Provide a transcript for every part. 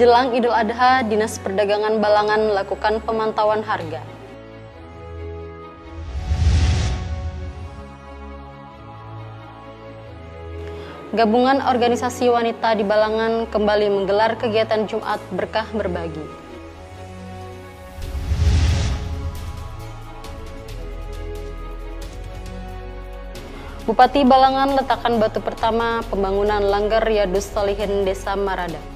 Jelang Idul Adha, Dinas Perdagangan Balangan melakukan pemantauan harga. Gabungan organisasi wanita di Balangan kembali menggelar kegiatan Jumat Berkah Berbagi. Bupati Balangan letakkan batu pertama pembangunan Langgar Riyadus Shalihin Desa Marada.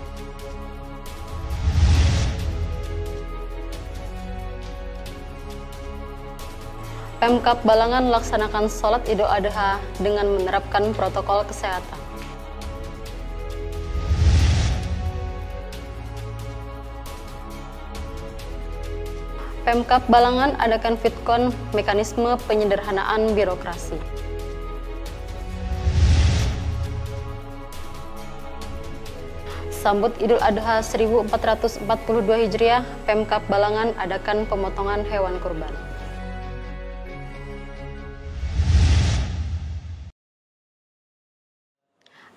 Pemkab Balangan melaksanakan sholat Idul Adha dengan menerapkan protokol kesehatan. Pemkab Balangan adakan Fitcon mekanisme penyederhanaan birokrasi. Sambut Idul Adha 1442 Hijriah, Pemkab Balangan adakan pemotongan hewan kurban.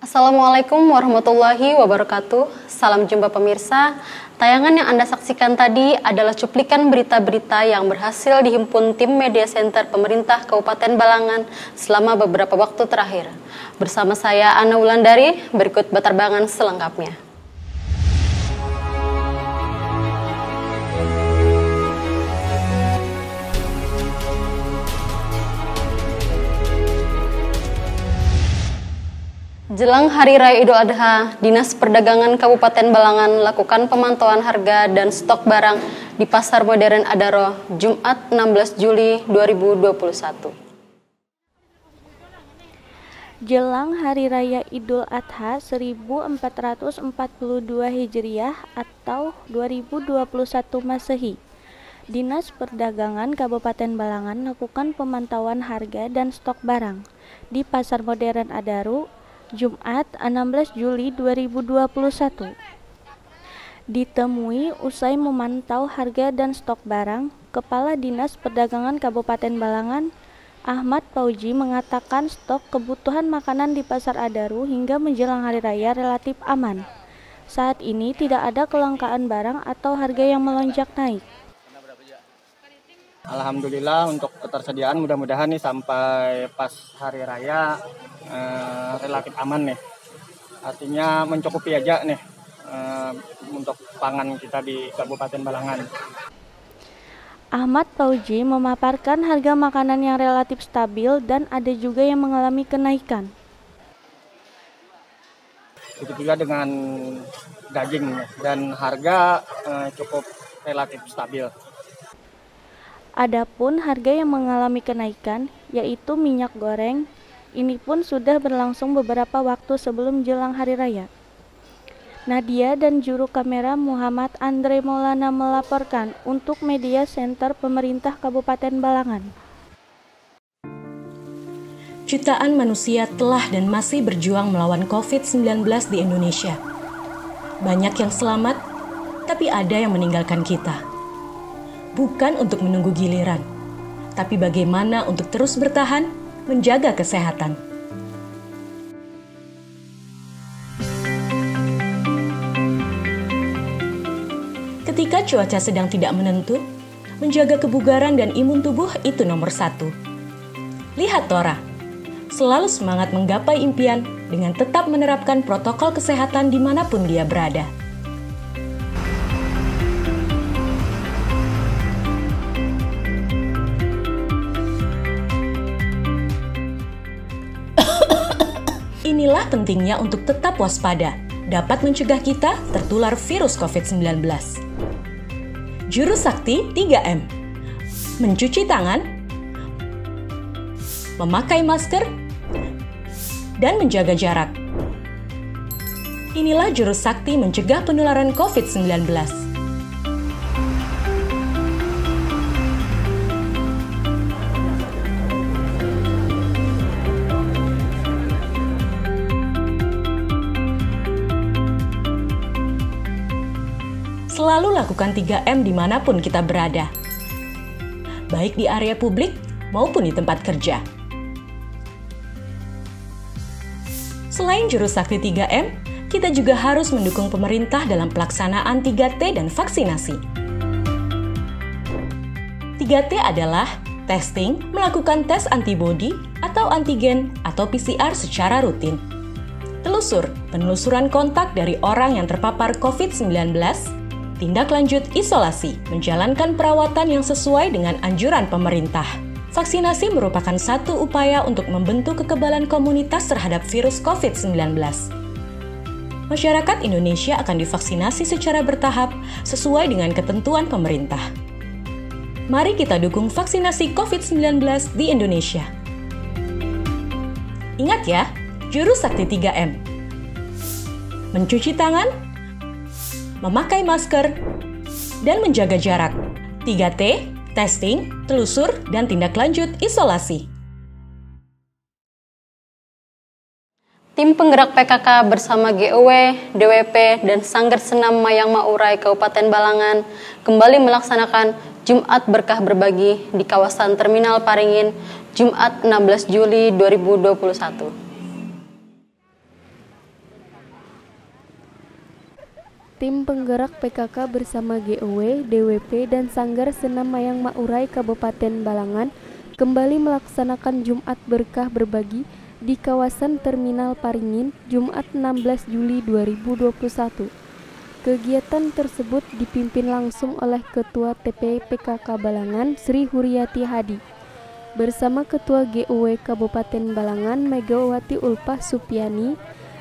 Assalamualaikum warahmatullahi wabarakatuh. Salam jumpa pemirsa. Tayangan yang Anda saksikan tadi adalah cuplikan berita-berita yang berhasil dihimpun tim Media Center Pemerintah Kabupaten Balangan selama beberapa waktu terakhir. Bersama saya Ana Wulandari, berikut batarbangan selengkapnya. Jelang Hari Raya Idul Adha, Dinas Perdagangan Kabupaten Balangan melakukan pemantauan harga dan stok barang di Pasar Modern Adaro, Jumat 16 Juli 2021. Jelang Hari Raya Idul Adha 1442 Hijriah atau 2021 Masehi, Dinas Perdagangan Kabupaten Balangan melakukan pemantauan harga dan stok barang di Pasar Modern Adaro, Jumat 16 Juli 2021. Ditemui usai memantau harga dan stok barang, Kepala Dinas Perdagangan Kabupaten Balangan, Ahmad Pauji mengatakan stok kebutuhan makanan di Pasar Adaro hingga menjelang Hari Raya relatif aman. Saat ini tidak ada kelangkaan barang atau harga yang melonjak naik. Alhamdulillah untuk ketersediaan mudah-mudahan nih sampai pas Hari Raya relatif aman nih. Artinya mencukupi aja nih untuk pangan kita di Kabupaten Balangan. Ahmad Pauji memaparkan harga makanan yang relatif stabil dan ada juga yang mengalami kenaikan. Begitu juga dengan daging dan harga cukup relatif stabil. Adapun harga yang mengalami kenaikan yaitu minyak goreng, ini pun sudah berlangsung beberapa waktu sebelum jelang Hari Raya. Nadia dan juru kamera Muhammad Andre Maulana melaporkan untuk Media Center Pemerintah Kabupaten Balangan. Jutaan manusia telah dan masih berjuang melawan COVID-19 di Indonesia. Banyak yang selamat, tapi ada yang meninggalkan kita. Bukan untuk menunggu giliran, tapi bagaimana untuk terus bertahan, menjaga kesehatan. Ketika cuaca sedang tidak menentu, menjaga kebugaran dan imun tubuh itu nomor 1. Lihat Tora, selalu semangat menggapai impian dengan tetap menerapkan protokol kesehatan dimanapun dia berada. Inilah pentingnya untuk tetap waspada, dapat mencegah kita tertular virus COVID-19. Juru sakti 3M. Mencuci tangan, memakai masker, dan menjaga jarak. Inilah juru sakti mencegah penularan COVID-19. Selalu lakukan 3M dimanapun kita berada, baik di area publik maupun di tempat kerja. Selain juru sakti 3M, kita juga harus mendukung pemerintah dalam pelaksanaan 3T dan vaksinasi. 3T adalah testing, melakukan tes antibodi atau antigen atau PCR secara rutin. Telusur, penelusuran kontak dari orang yang terpapar COVID-19, tindak lanjut isolasi, menjalankan perawatan yang sesuai dengan anjuran pemerintah. Vaksinasi merupakan satu upaya untuk membentuk kekebalan komunitas terhadap virus COVID-19. Masyarakat Indonesia akan divaksinasi secara bertahap sesuai dengan ketentuan pemerintah. Mari kita dukung vaksinasi COVID-19 di Indonesia. Ingat ya, jurus sakti 3M. Mencuci tangan, memakai masker, dan menjaga jarak. 3T, testing, telusur, dan tindak lanjut isolasi. Tim penggerak PKK bersama GOW, DWP, dan Sanggar Senam Mayang Maurai Kabupaten Balangan kembali melaksanakan Jumat Berkah Berbagi di kawasan Terminal Paringin, Jumat 16 Juli 2021. Tim penggerak PKK bersama GOW, DWP, dan Sanggar Senam Mayang Maurai Kabupaten Balangan kembali melaksanakan Jumat Berkah Berbagi di kawasan Terminal Paringin, Jumat 16 Juli 2021. Kegiatan tersebut dipimpin langsung oleh Ketua TP PKK Balangan, Sri Huryati Hadi, bersama Ketua GOW Kabupaten Balangan, Megawati Ulpah Supiani,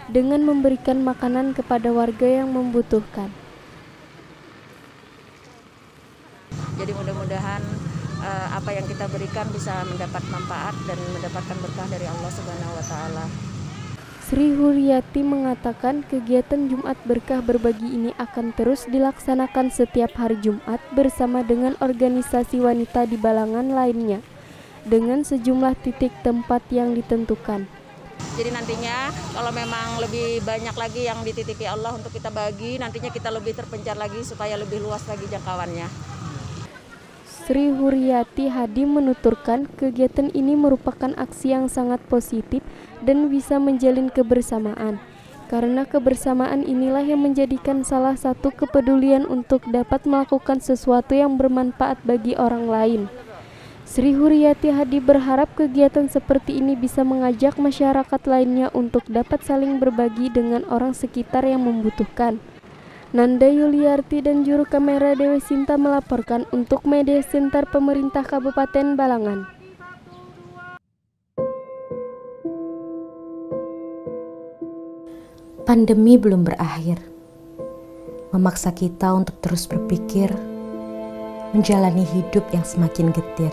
dengan memberikan makanan kepada warga yang membutuhkan. Jadi mudah-mudahan apa yang kita berikan bisa mendapat manfaat dan mendapatkan berkah dari Allah Subhanahu wa Ta'ala. Sri Huryati mengatakan kegiatan Jumat Berkah Berbagi ini akan terus dilaksanakan setiap hari Jumat bersama dengan organisasi wanita di Balangan lainnya, dengan sejumlah titik tempat yang ditentukan. Jadi nantinya kalau memang lebih banyak lagi yang dititipi Allah untuk kita bagi, nantinya kita lebih terpencar lagi supaya lebih luas lagi jangkauannya. Sri Huryati Hadi menuturkan kegiatan ini merupakan aksi yang sangat positif dan bisa menjalin kebersamaan. Karena kebersamaan inilah yang menjadikan salah satu kepedulian untuk dapat melakukan sesuatu yang bermanfaat bagi orang lain. Sri Huryati Hadi berharap kegiatan seperti ini bisa mengajak masyarakat lainnya untuk dapat saling berbagi dengan orang sekitar yang membutuhkan. Nanda Yuliarti dan juru kamera Dewi Sinta melaporkan untuk Media Center Pemerintah Kabupaten Balangan. Pandemi belum berakhir, memaksa kita untuk terus berpikir, menjalani hidup yang semakin getir.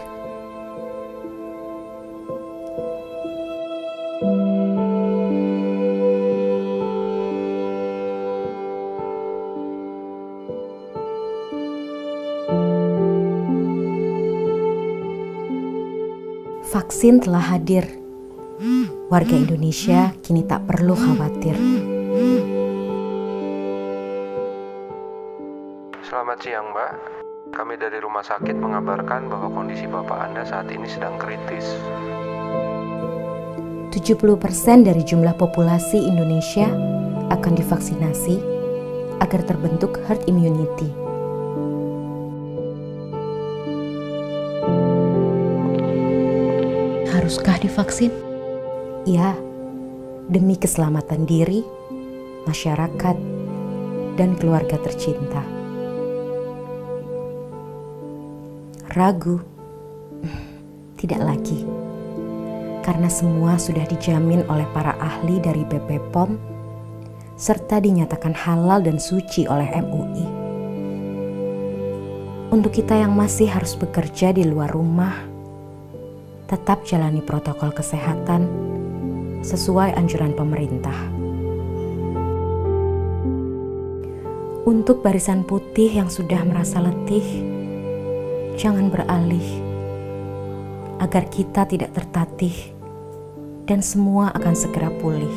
Vaksin telah hadir. Warga Indonesia kini tak perlu khawatir. Selamat siang, Mbak. Kami dari rumah sakit mengabarkan bahwa kondisi Bapak Anda saat ini sedang kritis. 70% dari jumlah populasi Indonesia akan divaksinasi agar terbentuk herd immunity. Haruskah divaksin? Ya, demi keselamatan diri, masyarakat, dan keluarga tercinta. Ragu? Tidak lagi. Karena semua sudah dijamin oleh para ahli dari BPOM, serta dinyatakan halal dan suci oleh MUI. Untuk kita yang masih harus bekerja di luar rumah, tetap jalani protokol kesehatan sesuai anjuran pemerintah. Untuk barisan putih yang sudah merasa letih, jangan beralih, agar kita tidak tertatih dan semua akan segera pulih.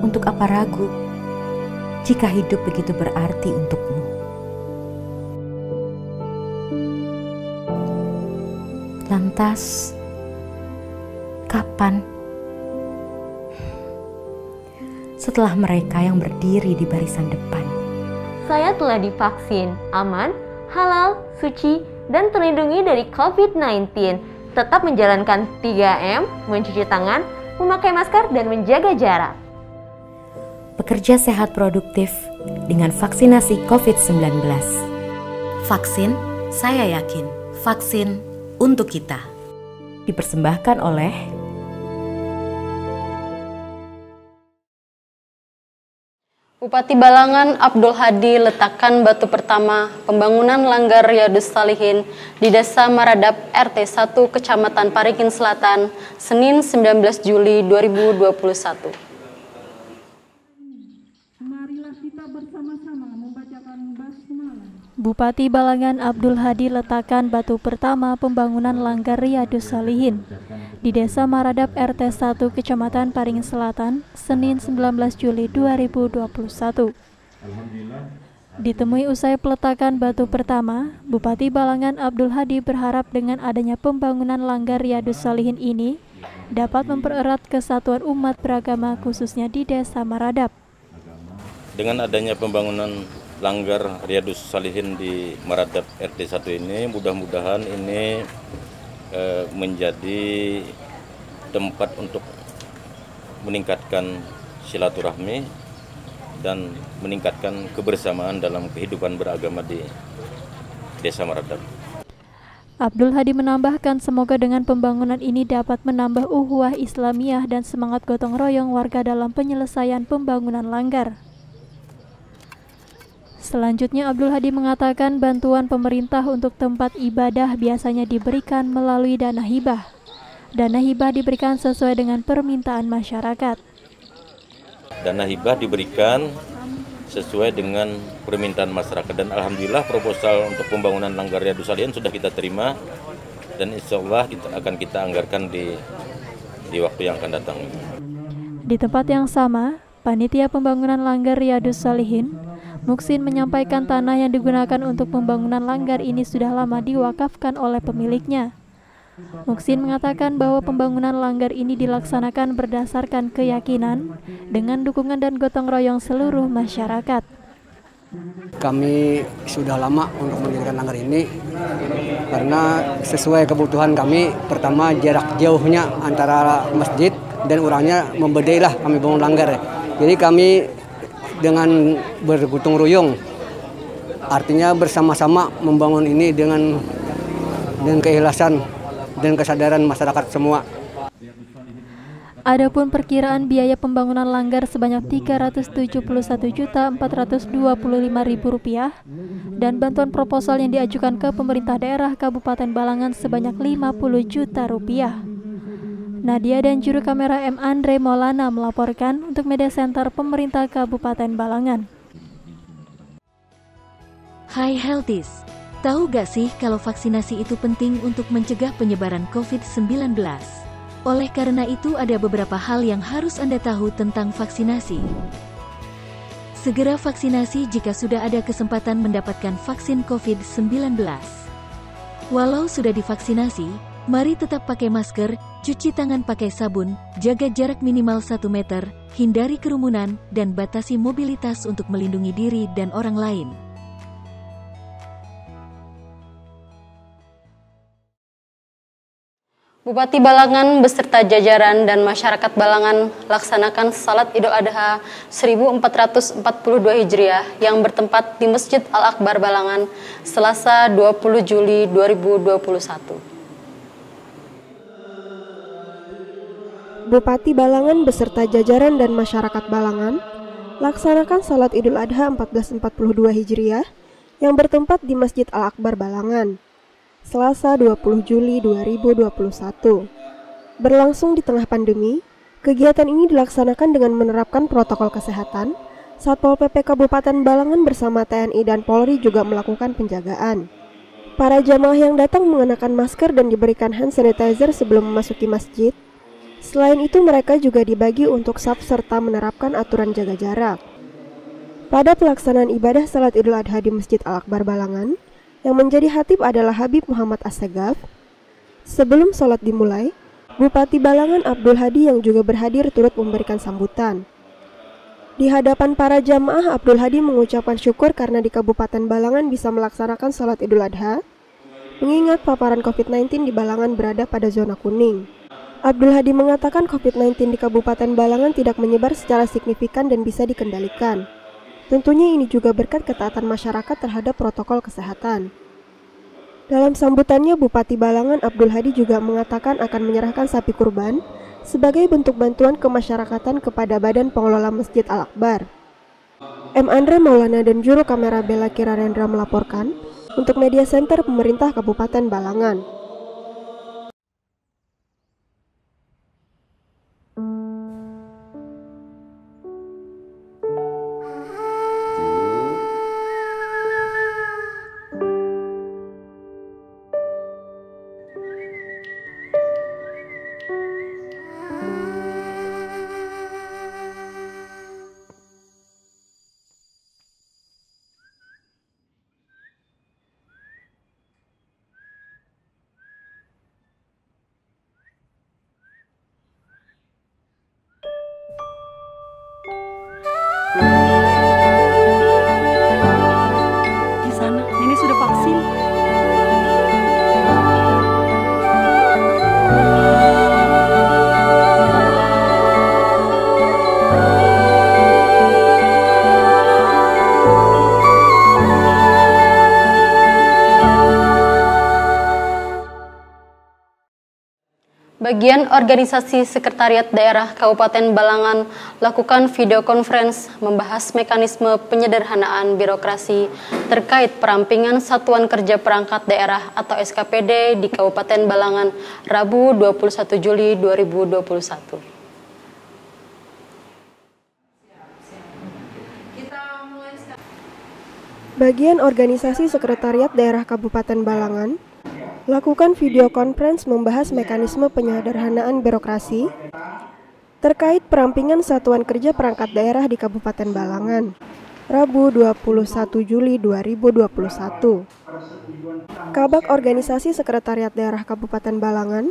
Untuk apa ragu jika hidup begitu berarti untukmu? Lantas Lantas, kapan? Setelah mereka yang berdiri di barisan depan. Saya telah divaksin, aman, halal, suci, dan terlindungi dari COVID-19. Tetap menjalankan 3M, mencuci tangan, memakai masker, dan menjaga jarak. Bekerja sehat produktif dengan vaksinasi COVID-19. Vaksin, saya yakin. Vaksin untuk kita. Dipersembahkan oleh Bupati Balangan Abdul Hadi letakkan batu pertama pembangunan Langgar Riyadus Shalihin di Desa Maradap RT 1 Kecamatan Parikin Selatan, Senin 19 Juli 2021. Marilah kita bersama-sama membacakan basmalah. Bupati Balangan Abdul Hadi letakkan batu pertama pembangunan Langgar Riyadus Shalihin di Desa Maradap RT 1 Kecamatan Paringin Selatan, Senin 19 Juli 2021. Ditemui usai peletakan batu pertama, Bupati Balangan Abdul Hadi berharap dengan adanya pembangunan Langgar Riyadus Shalihin ini dapat mempererat kesatuan umat beragama khususnya di Desa Maradap. Dengan adanya pembangunan Langgar Riyadus Shalihin di Maradap RT 1 ini, mudah-mudahan ini menjadi tempat untuk meningkatkan silaturahmi dan meningkatkan kebersamaan dalam kehidupan beragama di Desa Maradap. Abdul Hadi menambahkan semoga dengan pembangunan ini dapat menambah ukhuwah Islamiyah dan semangat gotong royong warga dalam penyelesaian pembangunan langgar. Selanjutnya Abdul Hadi mengatakan bantuan pemerintah untuk tempat ibadah biasanya diberikan melalui dana hibah. Dana hibah diberikan sesuai dengan permintaan masyarakat. Dana hibah diberikan sesuai dengan permintaan masyarakat dan alhamdulillah proposal untuk pembangunan Langgar Riyadus Shalihin sudah kita terima dan insya Allah akan kita anggarkan di waktu yang akan datang. Di tempat yang sama, Panitia Pembangunan Langgar Riyadus Shalihin Muksin menyampaikan tanah yang digunakan untuk pembangunan langgar ini sudah lama diwakafkan oleh pemiliknya. Muksin mengatakan bahwa pembangunan langgar ini dilaksanakan berdasarkan keyakinan dengan dukungan dan gotong royong seluruh masyarakat. Kami sudah lama untuk mendirikan langgar ini karena sesuai kebutuhan kami. Pertama, jarak jauhnya antara masjid dan orangnya membedailah kami bangun langgar. Jadi kami dengan bergotong royong, artinya bersama-sama membangun ini dengan keikhlasan dan kesadaran masyarakat semua. Adapun perkiraan biaya pembangunan langgar sebanyak Rp371.425.000 dan bantuan proposal yang diajukan ke pemerintah daerah Kabupaten Balangan sebanyak Rp50 juta. Nadia dan juru kamera M. Andre Maulana melaporkan untuk Media Center Pemerintah Kabupaten Balangan. Hai Healthies, tahu gak sih kalau vaksinasi itu penting untuk mencegah penyebaran COVID-19? Oleh karena itu ada beberapa hal yang harus Anda tahu tentang vaksinasi. Segera vaksinasi jika sudah ada kesempatan mendapatkan vaksin COVID-19. Walau sudah divaksinasi, mari tetap pakai masker, cuci tangan pakai sabun, jaga jarak minimal 1 meter, hindari kerumunan, dan batasi mobilitas untuk melindungi diri dan orang lain. Bupati Balangan beserta jajaran dan masyarakat Balangan laksanakan salat Idul Adha 1442 Hijriah yang bertempat di Masjid Al-Akbar Balangan, Selasa 20 Juli 2021. Bupati Balangan beserta jajaran dan masyarakat Balangan laksanakan salat Idul Adha 1442 Hijriah yang bertempat di Masjid Al-Akbar Balangan, Selasa 20 Juli 2021. Berlangsung di tengah pandemi, kegiatan ini dilaksanakan dengan menerapkan protokol kesehatan. Satpol PP Kabupaten Balangan bersama TNI dan Polri juga melakukan penjagaan. Para jamaah yang datang mengenakan masker dan diberikan hand sanitizer sebelum memasuki masjid. Selain itu mereka juga dibagi untuk saf serta menerapkan aturan jaga jarak. Pada pelaksanaan ibadah salat Idul Adha di Masjid Al-Akbar Balangan, yang menjadi khatib adalah Habib Muhammad Assegaf. Sebelum sholat dimulai, Bupati Balangan Abdul Hadi yang juga berhadir turut memberikan sambutan. Di hadapan para jamaah, Abdul Hadi mengucapkan syukur karena di Kabupaten Balangan bisa melaksanakan sholat Idul Adha, mengingat paparan COVID-19 di Balangan berada pada zona kuning. Abdul Hadi mengatakan COVID-19 di Kabupaten Balangan tidak menyebar secara signifikan dan bisa dikendalikan. Tentunya ini juga berkat ketaatan masyarakat terhadap protokol kesehatan. Dalam sambutannya, Bupati Balangan Abdul Hadi juga mengatakan akan menyerahkan sapi kurban sebagai bentuk bantuan kemasyarakatan kepada Badan Pengelola Masjid Al-Akbar. M. Andre Maulana dan juru kamera Bella Kirarendra melaporkan untuk Media Center Pemerintah Kabupaten Balangan. Di sana, nenek sudah vaksin. Bagian organisasi Sekretariat Daerah Kabupaten Balangan lakukan video conference membahas mekanisme penyederhanaan birokrasi terkait perampingan Satuan Kerja Perangkat Daerah atau SKPD di Kabupaten Balangan Rabu 21 Juli 2021. Bagian organisasi Sekretariat Daerah Kabupaten Balangan lakukan video conference membahas mekanisme penyederhanaan birokrasi terkait perampingan Satuan Kerja Perangkat Daerah di Kabupaten Balangan, Rabu 21 Juli 2021. Kabag Organisasi Sekretariat Daerah Kabupaten Balangan,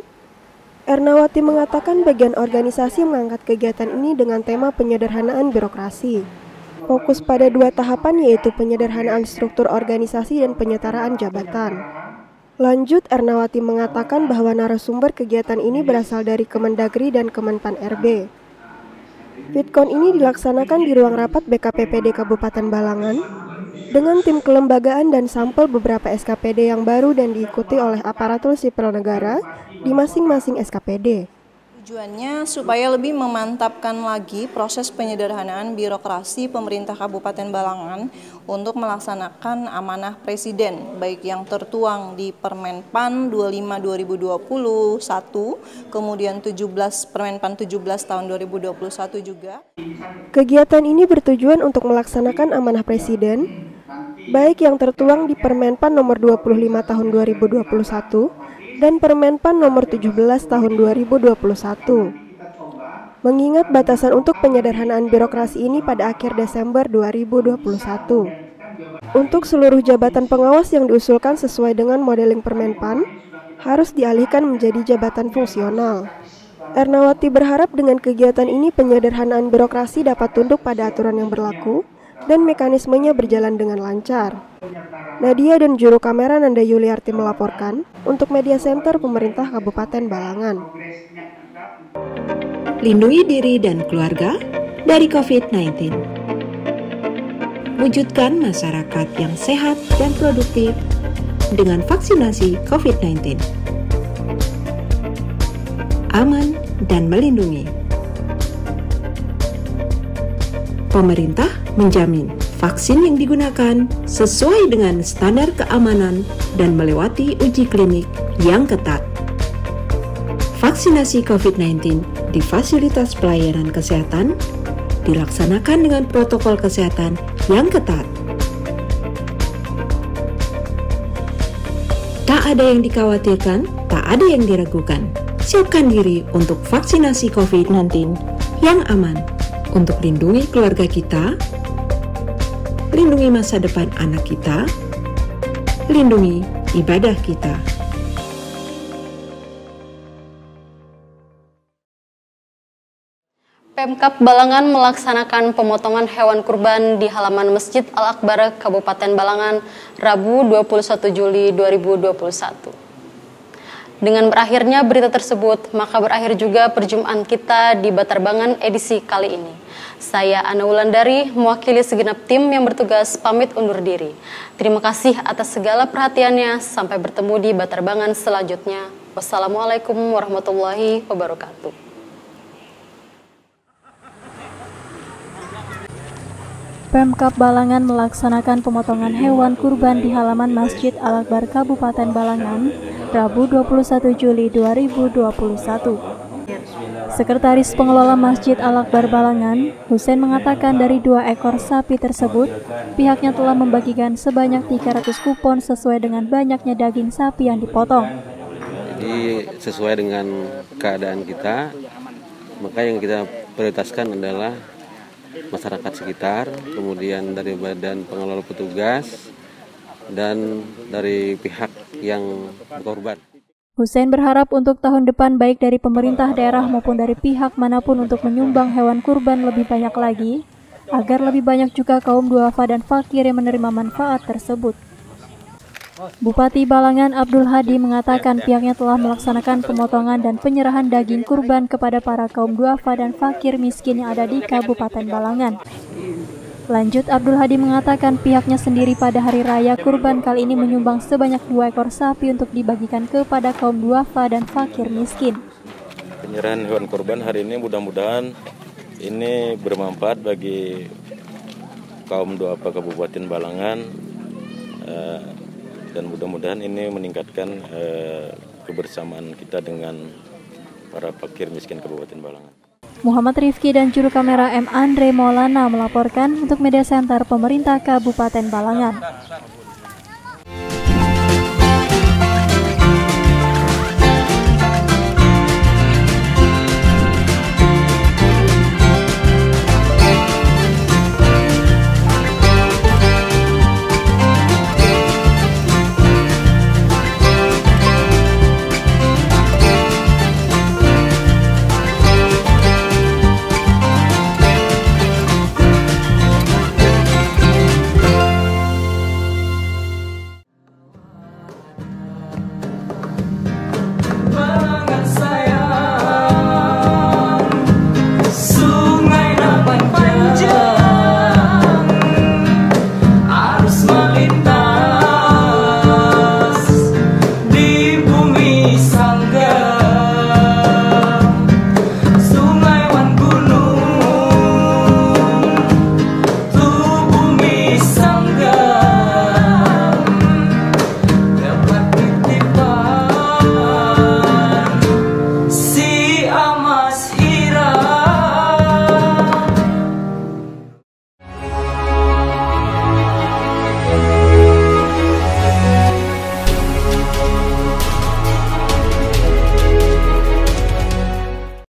Ernawati mengatakan bagian organisasi mengangkat kegiatan ini dengan tema penyederhanaan birokrasi. Fokus pada dua tahapan yaitu penyederhanaan struktur organisasi dan penyetaraan jabatan. Lanjut, Ernawati mengatakan bahwa narasumber kegiatan ini berasal dari Kemendagri dan Kemenpan RB. Vidcon ini dilaksanakan di ruang rapat BKPPD Kabupaten Balangan dengan tim kelembagaan dan sampel beberapa SKPD yang baru dan diikuti oleh aparatur sipil negara di masing-masing SKPD. Tujuannya supaya lebih memantapkan lagi proses penyederhanaan birokrasi pemerintah Kabupaten Balangan untuk melaksanakan amanah Presiden, baik yang tertuang di Permenpan 25/2021, kemudian Permenpan 17 tahun 2021 juga. Kegiatan ini bertujuan untuk melaksanakan amanah Presiden, baik yang tertuang di Permenpan nomor 25 tahun 2021, dan Permenpan nomor 17 tahun 2021. Mengingat batasan untuk penyederhanaan birokrasi ini pada akhir Desember 2021. Untuk seluruh jabatan pengawas yang diusulkan sesuai dengan modeling Permenpan, harus dialihkan menjadi jabatan fungsional. Ernawati berharap dengan kegiatan ini penyederhanaan birokrasi dapat tunduk pada aturan yang berlaku dan mekanismenya berjalan dengan lancar. Nadia dan juru kamera Nanda Yuliarti melaporkan untuk Media Center Pemerintah Kabupaten Balangan. Lindungi diri dan keluarga dari COVID-19. Wujudkan masyarakat yang sehat dan produktif dengan vaksinasi COVID-19. Aman dan melindungi. Pemerintah menjamin vaksin yang digunakan sesuai dengan standar keamanan dan melewati uji klinik yang ketat. Vaksinasi COVID-19 di fasilitas pelayanan kesehatan dilaksanakan dengan protokol kesehatan yang ketat. Tak ada yang dikhawatirkan, tak ada yang diragukan. Siapkan diri untuk vaksinasi COVID-19 yang aman untuk lindungi keluarga kita, lindungi masa depan anak kita, lindungi ibadah kita. Pemkab Balangan melaksanakan pemotongan hewan kurban di halaman Masjid Al-Akbar Kabupaten Balangan Rabu 21 Juli 2021. Dengan berakhirnya berita tersebut, maka berakhir juga perjumpaan kita di Batarbangan edisi kali ini. Saya Ana Wulandari, mewakili segenap tim yang bertugas pamit undur diri. Terima kasih atas segala perhatiannya. Sampai bertemu di Batarbangan selanjutnya. Wassalamualaikum warahmatullahi wabarakatuh. Pemkab Balangan melaksanakan pemotongan hewan kurban di halaman Masjid Al-Akbar Kabupaten Balangan Rabu 21 Juli 2021. Sekretaris Pengelola Masjid Al-Akbar Balangan, Husein, mengatakan dari 2 ekor sapi tersebut, pihaknya telah membagikan sebanyak 300 kupon sesuai dengan banyaknya daging sapi yang dipotong. Jadi sesuai dengan keadaan kita, maka yang kita prioritaskan adalah masyarakat sekitar, kemudian dari badan pengelola petugas, dan dari pihak yang berkorban. Husein berharap untuk tahun depan baik dari pemerintah daerah maupun dari pihak manapun untuk menyumbang hewan kurban lebih banyak lagi, agar lebih banyak juga kaum duafa dan fakir yang menerima manfaat tersebut. Bupati Balangan Abdul Hadi mengatakan pihaknya telah melaksanakan pemotongan dan penyerahan daging kurban kepada para kaum duafa dan fakir miskin yang ada di Kabupaten Balangan. Lanjut, Abdul Hadi mengatakan pihaknya sendiri pada hari raya kurban kali ini menyumbang sebanyak 2 ekor sapi untuk dibagikan kepada kaum duafa dan fakir miskin. Penyerahan hewan kurban hari ini mudah-mudahan ini bermanfaat bagi kaum duafa Kabupaten Balangan, dan mudah-mudahan ini meningkatkan kebersamaan kita dengan para fakir miskin Kabupaten Balangan. Muhammad Rifki dan juru kamera M. Andre Maulana melaporkan untuk Media Center Pemerintah Kabupaten Balangan.